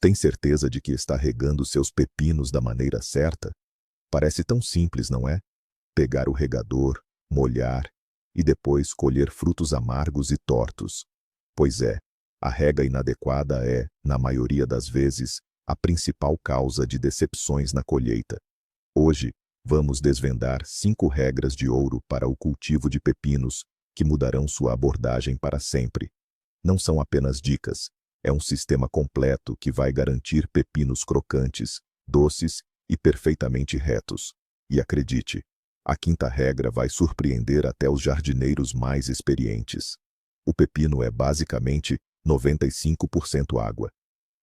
Tem certeza de que está regando seus pepinos da maneira certa? Parece tão simples, não é? Pegar o regador, molhar e depois colher frutos amargos e tortos. Pois é, a rega inadequada é, na maioria das vezes, a principal causa de decepções na colheita. Hoje, vamos desvendar 5 regras de ouro para o cultivo de pepinos que mudarão sua abordagem para sempre. Não são apenas dicas, é um sistema completo que vai garantir pepinos crocantes, doces e perfeitamente retos. E acredite, a 5ª regra vai surpreender até os jardineiros mais experientes. O pepino é basicamente 95% água.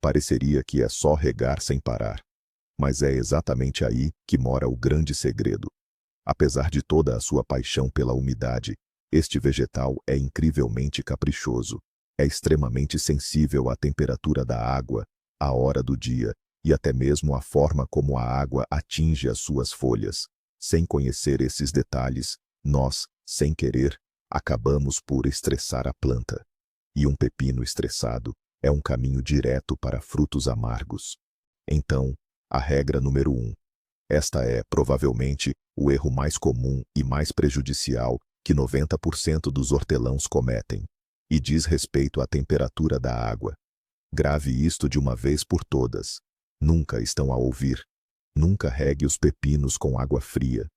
Pareceria que é só regar sem parar. Mas é exatamente aí que mora o grande segredo. Apesar de toda a sua paixão pela umidade, este vegetal é incrivelmente caprichoso. É extremamente sensível à temperatura da água, à hora do dia e até mesmo à forma como a água atinge as suas folhas. Sem conhecer esses detalhes, nós, sem querer, acabamos por estressar a planta. E um pepino estressado é um caminho direto para frutos amargos. Então, a regra número 1. Esta é, provavelmente, o erro mais comum e mais prejudicial que 90% dos hortelãos cometem. E diz respeito à temperatura da água. Grave isto de uma vez por todas. Nunca estão a ouvir. Nunca regue os pepinos com água fria.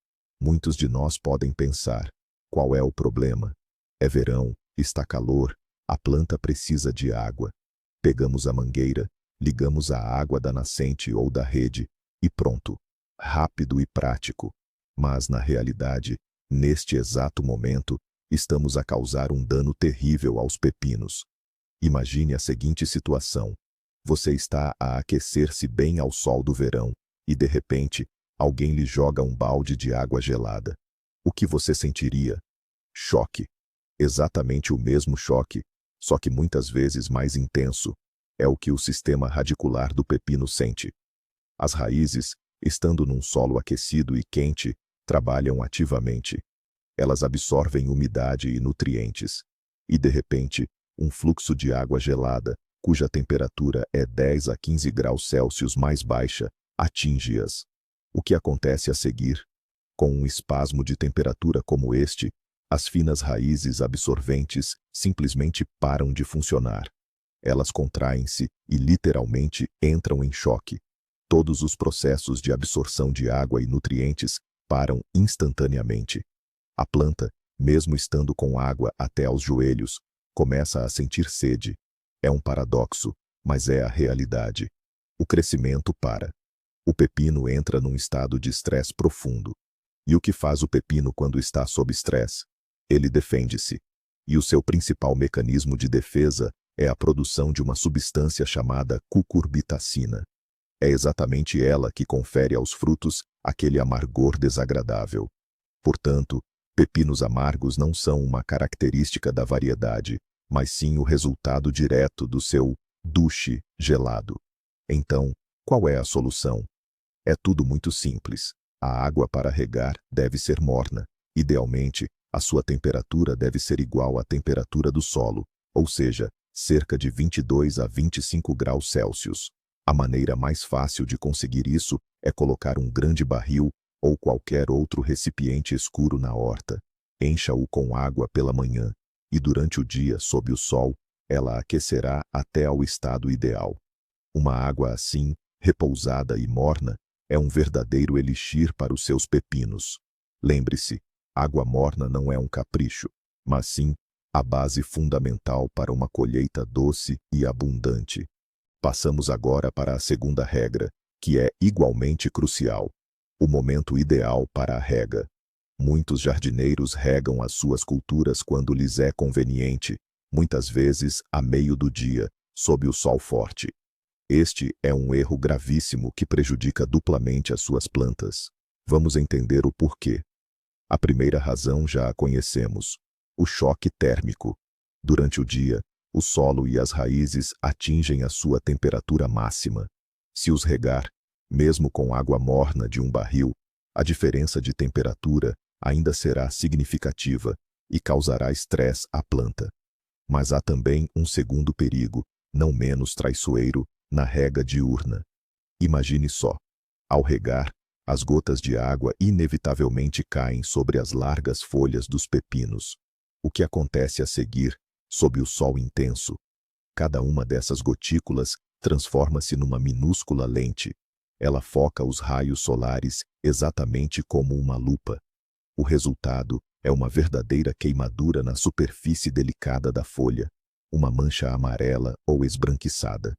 Muitos de nós podem pensar: qual é o problema? É verão, está calor, a planta precisa de água. Pegamos a mangueira, ligamos a água da nascente ou da rede, e pronto. Rápido e prático. Mas, na realidade, neste exato momento, estamos a causar um dano terrível aos pepinos. Imagine a seguinte situação. Você está a aquecer-se bem ao sol do verão, e de repente, alguém lhe joga um balde de água gelada. O que você sentiria? Choque. Exatamente o mesmo choque, só que muitas vezes mais intenso. É o que o sistema radicular do pepino sente. As raízes, estando num solo aquecido e quente, trabalham ativamente. Elas absorvem umidade e nutrientes. E de repente, um fluxo de água gelada, cuja temperatura é 10 a 15 graus Celsius mais baixa, atinge-as. O que acontece a seguir? Com um espasmo de temperatura como este, as finas raízes absorventes simplesmente param de funcionar. Elas contraem-se e literalmente entram em choque. Todos os processos de absorção de água e nutrientes param instantaneamente. A planta, mesmo estando com água até aos joelhos, começa a sentir sede. É um paradoxo, mas é a realidade. O crescimento para. O pepino entra num estado de estresse profundo. E o que faz o pepino quando está sob estresse? Ele defende-se. E o seu principal mecanismo de defesa é a produção de uma substância chamada cucurbitacina. É exatamente ela que confere aos frutos aquele amargor desagradável. Portanto, pepinos amargos não são uma característica da variedade, mas sim o resultado direto do seu duche gelado. Então, qual é a solução? É tudo muito simples. A água para regar deve ser morna. Idealmente, a sua temperatura deve ser igual à temperatura do solo, ou seja, cerca de 22 a 25 graus Celsius. A maneira mais fácil de conseguir isso é colocar um grande barril ou qualquer outro recipiente escuro na horta. Encha-o com água pela manhã, e durante o dia, sob o sol, ela aquecerá até ao estado ideal. Uma água assim, repousada e morna, é um verdadeiro elixir para os seus pepinos. Lembre-se, água morna não é um capricho, mas sim a base fundamental para uma colheita doce e abundante. Passamos agora para a 2ª regra, que é igualmente crucial: o momento ideal para a rega. Muitos jardineiros regam as suas culturas quando lhes é conveniente, muitas vezes a meio do dia, sob o sol forte. Este é um erro gravíssimo que prejudica duplamente as suas plantas. Vamos entender o porquê. A primeira razão já a conhecemos: o choque térmico. Durante o dia, o solo e as raízes atingem a sua temperatura máxima. Se os regar, mesmo com água morna de um barril, a diferença de temperatura ainda será significativa e causará estresse à planta. Mas há também um segundo perigo, não menos traiçoeiro, Na rega diurna. Imagine só. Ao regar, as gotas de água inevitavelmente caem sobre as largas folhas dos pepinos. O que acontece a seguir, sob o sol intenso? Cada uma dessas gotículas transforma-se numa minúscula lente. Ela foca os raios solares exatamente como uma lupa. O resultado é uma verdadeira queimadura na superfície delicada da folha, uma mancha amarela ou esbranquiçada.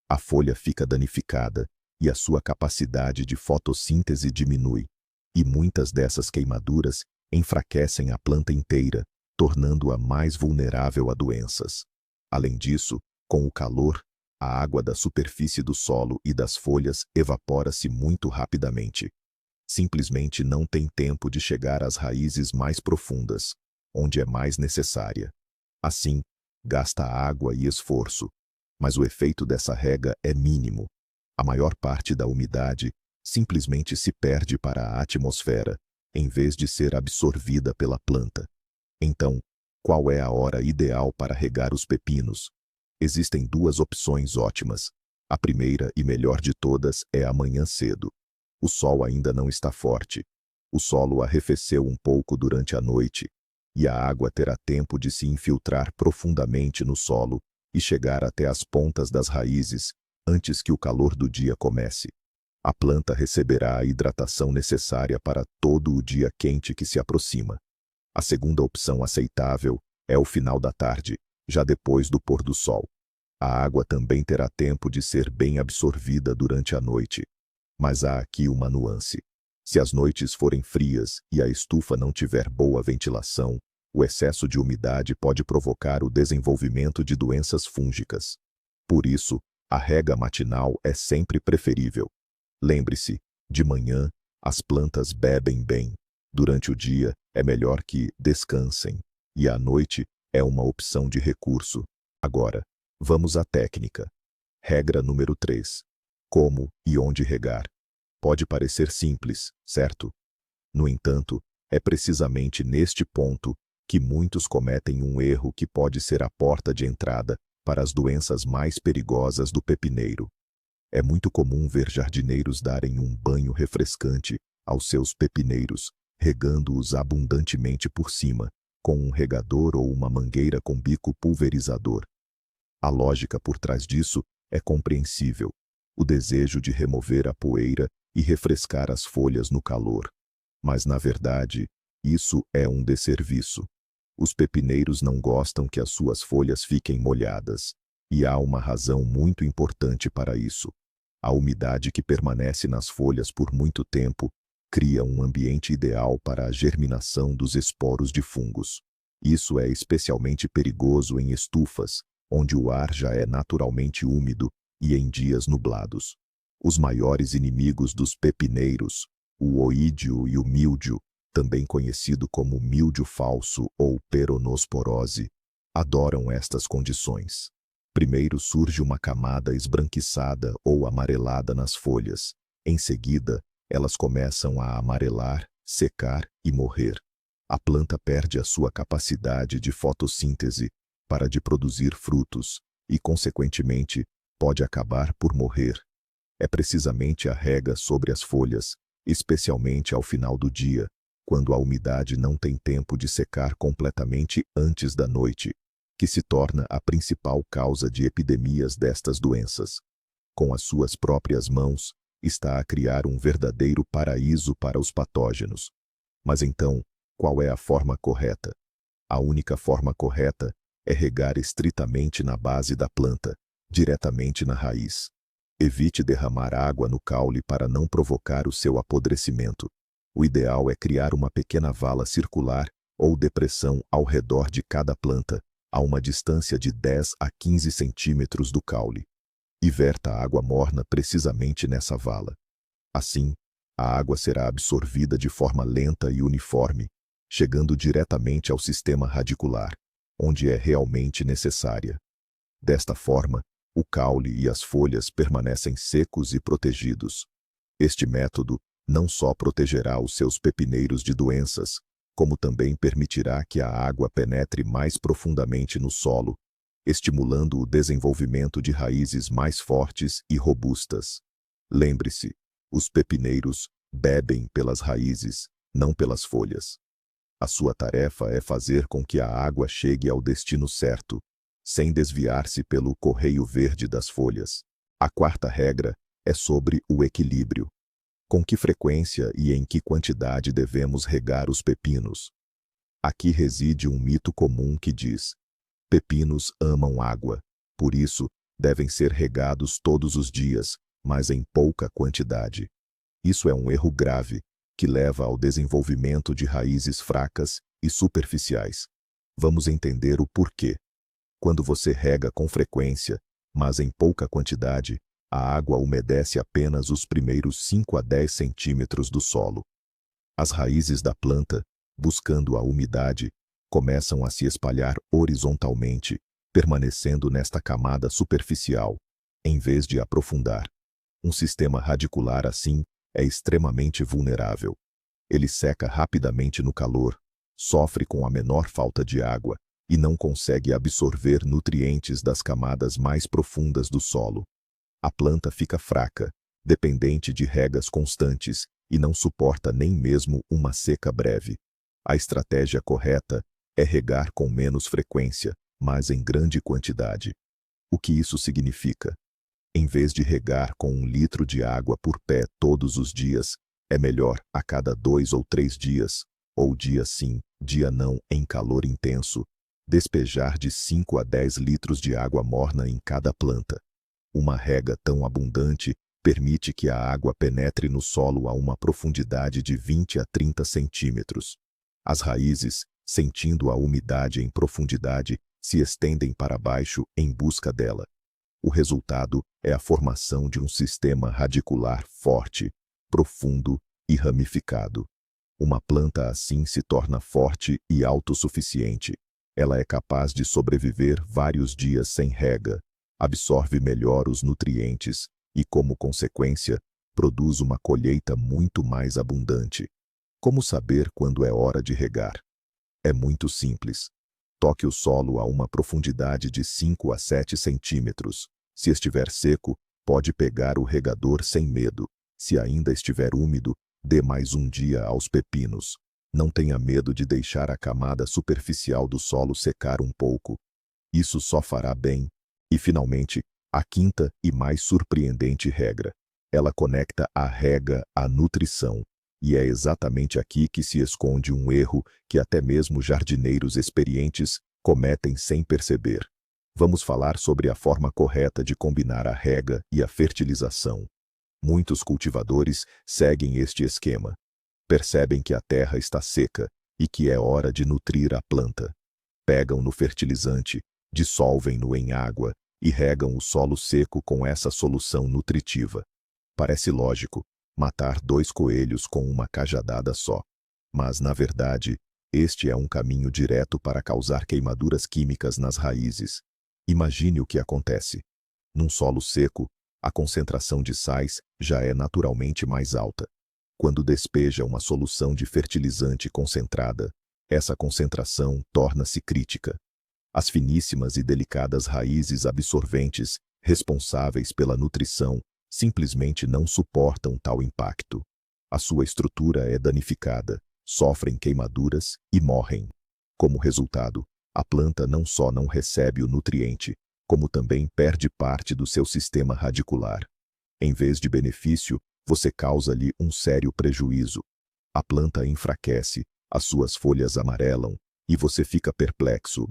A folha fica danificada e a sua capacidade de fotossíntese diminui. E muitas dessas queimaduras enfraquecem a planta inteira, tornando-a mais vulnerável a doenças. Além disso, com o calor, a água da superfície do solo e das folhas evapora-se muito rapidamente. Simplesmente não tem tempo de chegar às raízes mais profundas, onde é mais necessária. Assim, gasta água e esforço, mas o efeito dessa rega é mínimo. A maior parte da umidade simplesmente se perde para a atmosfera, em vez de ser absorvida pela planta. Então, qual é a hora ideal para regar os pepinos? Existem duas opções ótimas. A primeira e melhor de todas é amanhã cedo. O sol ainda não está forte. O solo arrefeceu um pouco durante a noite, e a água terá tempo de se infiltrar profundamente no solo e chegar até as pontas das raízes antes que o calor do dia comece. A planta receberá a hidratação necessária para todo o dia quente que se aproxima. A segunda opção aceitável é o final da tarde, já depois do pôr do sol. A água também terá tempo de ser bem absorvida durante a noite. Mas há aqui uma nuance. Se as noites forem frias e a estufa não tiver boa ventilação, o excesso de umidade pode provocar o desenvolvimento de doenças fúngicas. Por isso, a rega matinal é sempre preferível. Lembre-se, de manhã, as plantas bebem bem. Durante o dia, é melhor que descansem. E à noite, é uma opção de recurso. Agora, vamos à técnica. Regra número 3. Como e onde regar. Pode parecer simples, certo? No entanto, é precisamente neste ponto que muitos cometem um erro que pode ser a porta de entrada para as doenças mais perigosas do pepineiro. É muito comum ver jardineiros darem um banho refrescante aos seus pepineiros, regando-os abundantemente por cima, com um regador ou uma mangueira com bico pulverizador. A lógica por trás disso é compreensível: o desejo de remover a poeira e refrescar as folhas no calor. Mas, na verdade, isso é um desserviço. Os pepineiros não gostam que as suas folhas fiquem molhadas, e há uma razão muito importante para isso. A umidade que permanece nas folhas por muito tempo cria um ambiente ideal para a germinação dos esporos de fungos. Isso é especialmente perigoso em estufas, onde o ar já é naturalmente úmido, e em dias nublados. Os maiores inimigos dos pepineiros, o oídio e o míldio, também conhecido como míldio falso ou peronosporose, adoram estas condições. Primeiro surge uma camada esbranquiçada ou amarelada nas folhas. Em seguida, elas começam a amarelar, secar e morrer. A planta perde a sua capacidade de fotossíntese para de produzir frutos e, consequentemente, pode acabar por morrer. É precisamente a rega sobre as folhas, especialmente ao final do dia, quando a umidade não tem tempo de secar completamente antes da noite, que se torna a principal causa de epidemias destas doenças. Com as suas próprias mãos, está a criar um verdadeiro paraíso para os patógenos. Mas então, qual é a forma correta? A única forma correta é regar estritamente na base da planta, diretamente na raiz. Evite derramar água no caule para não provocar o seu apodrecimento. O ideal é criar uma pequena vala circular ou depressão ao redor de cada planta, a uma distância de 10 a 15 centímetros do caule. E verta a água morna precisamente nessa vala. Assim, a água será absorvida de forma lenta e uniforme, chegando diretamente ao sistema radicular, onde é realmente necessária. Desta forma, o caule e as folhas permanecem secos e protegidos. Este método não só protegerá os seus pepineiros de doenças, como também permitirá que a água penetre mais profundamente no solo, estimulando o desenvolvimento de raízes mais fortes e robustas. Lembre-se, os pepineiros bebem pelas raízes, não pelas folhas. A sua tarefa é fazer com que a água chegue ao destino certo, sem desviar-se pelo correio verde das folhas. A quarta regra é sobre o equilíbrio. Com que frequência e em que quantidade devemos regar os pepinos? Aqui reside um mito comum que diz: pepinos amam água, por isso devem ser regados todos os dias, mas em pouca quantidade. Isso é um erro grave, que leva ao desenvolvimento de raízes fracas e superficiais. Vamos entender o porquê. Quando você rega com frequência, mas em pouca quantidade, a água umedece apenas os primeiros 5 a 10 centímetros do solo. As raízes da planta, buscando a umidade, começam a se espalhar horizontalmente, permanecendo nesta camada superficial, em vez de aprofundar. Um sistema radicular assim é extremamente vulnerável. Ele seca rapidamente no calor, sofre com a menor falta de água e não consegue absorver nutrientes das camadas mais profundas do solo. A planta fica fraca, dependente de regas constantes e não suporta nem mesmo uma seca breve. A estratégia correta é regar com menos frequência, mas em grande quantidade. O que isso significa? Em vez de regar com 1 litro de água por pé todos os dias, é melhor a cada 2 ou 3 dias, ou dia sim, dia não, em calor intenso, despejar de 5 a 10 litros de água morna em cada planta. Uma rega tão abundante permite que a água penetre no solo a uma profundidade de 20 a 30 centímetros. As raízes, sentindo a umidade em profundidade, se estendem para baixo em busca dela. O resultado é a formação de um sistema radicular forte, profundo e ramificado. Uma planta assim se torna forte e autossuficiente. Ela é capaz de sobreviver vários dias sem rega, absorve melhor os nutrientes e, como consequência, produz uma colheita muito mais abundante. Como saber quando é hora de regar? É muito simples. Toque o solo a uma profundidade de 5 a 7 centímetros. Se estiver seco, pode pegar o regador sem medo. Se ainda estiver úmido, dê mais um dia aos pepinos. Não tenha medo de deixar a camada superficial do solo secar um pouco. Isso só fará bem. E, finalmente, a quinta e mais surpreendente regra. Ela conecta a rega à nutrição. E é exatamente aqui que se esconde um erro que até mesmo jardineiros experientes cometem sem perceber. Vamos falar sobre a forma correta de combinar a rega e a fertilização. Muitos cultivadores seguem este esquema. Percebem que a terra está seca e que é hora de nutrir a planta. Pegam no fertilizante, dissolvem-no em água e regam o solo seco com essa solução nutritiva. Parece lógico matar 2 coelhos com uma cajadada só. Mas, na verdade, este é um caminho direto para causar queimaduras químicas nas raízes. Imagine o que acontece. Num solo seco, a concentração de sais já é naturalmente mais alta. Quando despeja uma solução de fertilizante concentrada, essa concentração torna-se crítica. As finíssimas e delicadas raízes absorventes, responsáveis pela nutrição, simplesmente não suportam tal impacto. A sua estrutura é danificada, sofrem queimaduras e morrem. Como resultado, a planta não só não recebe o nutriente, como também perde parte do seu sistema radicular. Em vez de benefício, você causa-lhe um sério prejuízo. A planta enfraquece, as suas folhas amarelam, e você fica perplexo,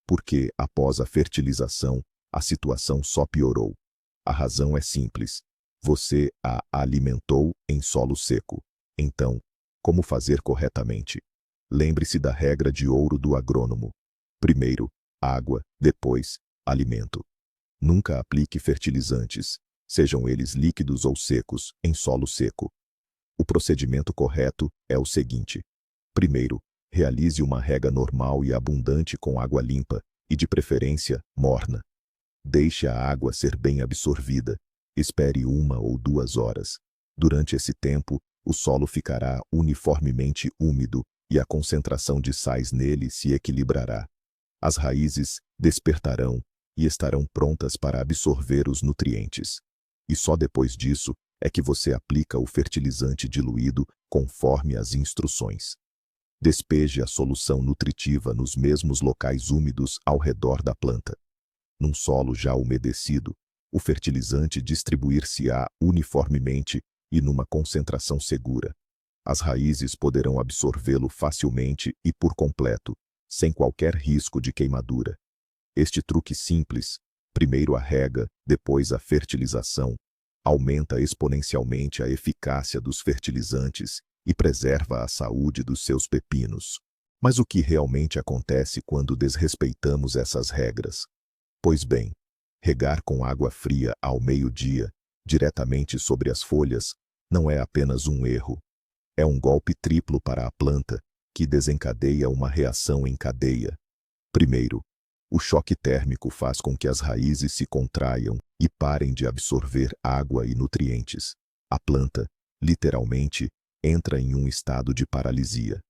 porque, após a fertilização, a situação só piorou. A razão é simples. Você a alimentou em solo seco. Então, como fazer corretamente? Lembre-se da regra de ouro do agrônomo. Primeiro, água, depois, alimento. Nunca aplique fertilizantes, sejam eles líquidos ou secos, em solo seco. O procedimento correto é o seguinte. Primeiro, realize uma rega normal e abundante com água limpa, e de preferência, morna. Deixe a água ser bem absorvida. Espere 1 ou 2 horas. Durante esse tempo, o solo ficará uniformemente úmido e a concentração de sais nele se equilibrará. As raízes despertarão e estarão prontas para absorver os nutrientes. E só depois disso é que você aplica o fertilizante diluído conforme as instruções. Despeje a solução nutritiva nos mesmos locais úmidos ao redor da planta. Num solo já umedecido, o fertilizante distribuir-se-á uniformemente e numa concentração segura. As raízes poderão absorvê-lo facilmente e por completo, sem qualquer risco de queimadura. Este truque simples, primeiro a rega, depois a fertilização, aumenta exponencialmente a eficácia dos fertilizantes e preserva a saúde dos seus pepinos. Mas o que realmente acontece quando desrespeitamos essas regras? Pois bem, regar com água fria ao meio-dia, diretamente sobre as folhas, não é apenas um erro. É um golpe triplo para a planta, que desencadeia uma reação em cadeia. Primeiro, o choque térmico faz com que as raízes se contraiam e parem de absorver água e nutrientes. A planta, literalmente, entra em um estado de paralisia.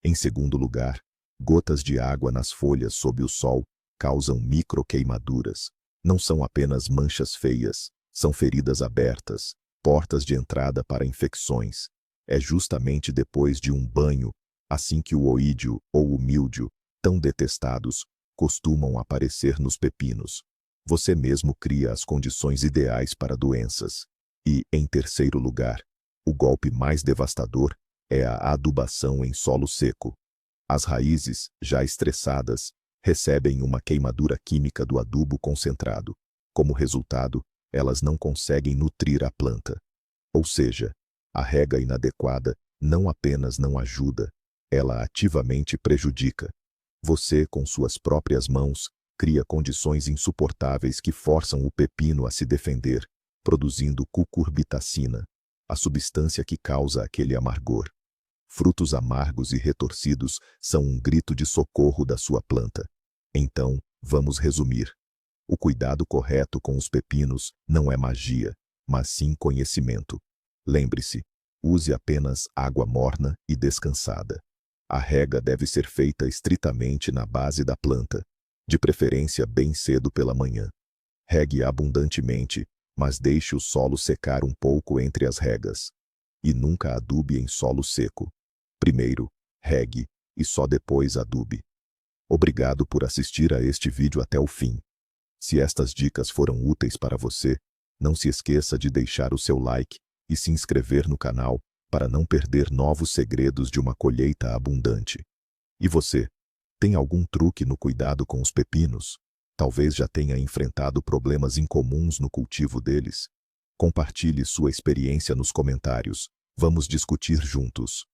Em segundo lugar, gotas de água nas folhas sob o sol causam microqueimaduras. Não são apenas manchas feias, são feridas abertas, portas de entrada para infecções. É justamente depois de um banho, assim que o oídio ou o míldio, tão detestados, costumam aparecer nos pepinos. Você mesmo cria as condições ideais para doenças. E, em terceiro lugar, o golpe mais devastador é a adubação em solo seco. As raízes, já estressadas, recebem uma queimadura química do adubo concentrado. Como resultado, elas não conseguem nutrir a planta. Ou seja, a rega inadequada não apenas não ajuda, ela ativamente prejudica. Você, com suas próprias mãos, cria condições insuportáveis que forçam o pepino a se defender, produzindo cucurbitacina, a substância que causa aquele amargor. Frutos amargos e retorcidos são um grito de socorro da sua planta. Então, vamos resumir. O cuidado correto com os pepinos não é magia, mas sim conhecimento. Lembre-se, use apenas água morna e descansada. A rega deve ser feita estritamente na base da planta, de preferência bem cedo pela manhã. Regue abundantemente, mas deixe o solo secar um pouco entre as regas. E nunca adube em solo seco. Primeiro, regue, e só depois adube. Obrigado por assistir a este vídeo até o fim. Se estas dicas foram úteis para você, não se esqueça de deixar o seu like e se inscrever no canal para não perder novos segredos de uma colheita abundante. E você, tem algum truque no cuidado com os pepinos? Talvez já tenha enfrentado problemas incomuns no cultivo deles. Compartilhe sua experiência nos comentários. Vamos discutir juntos.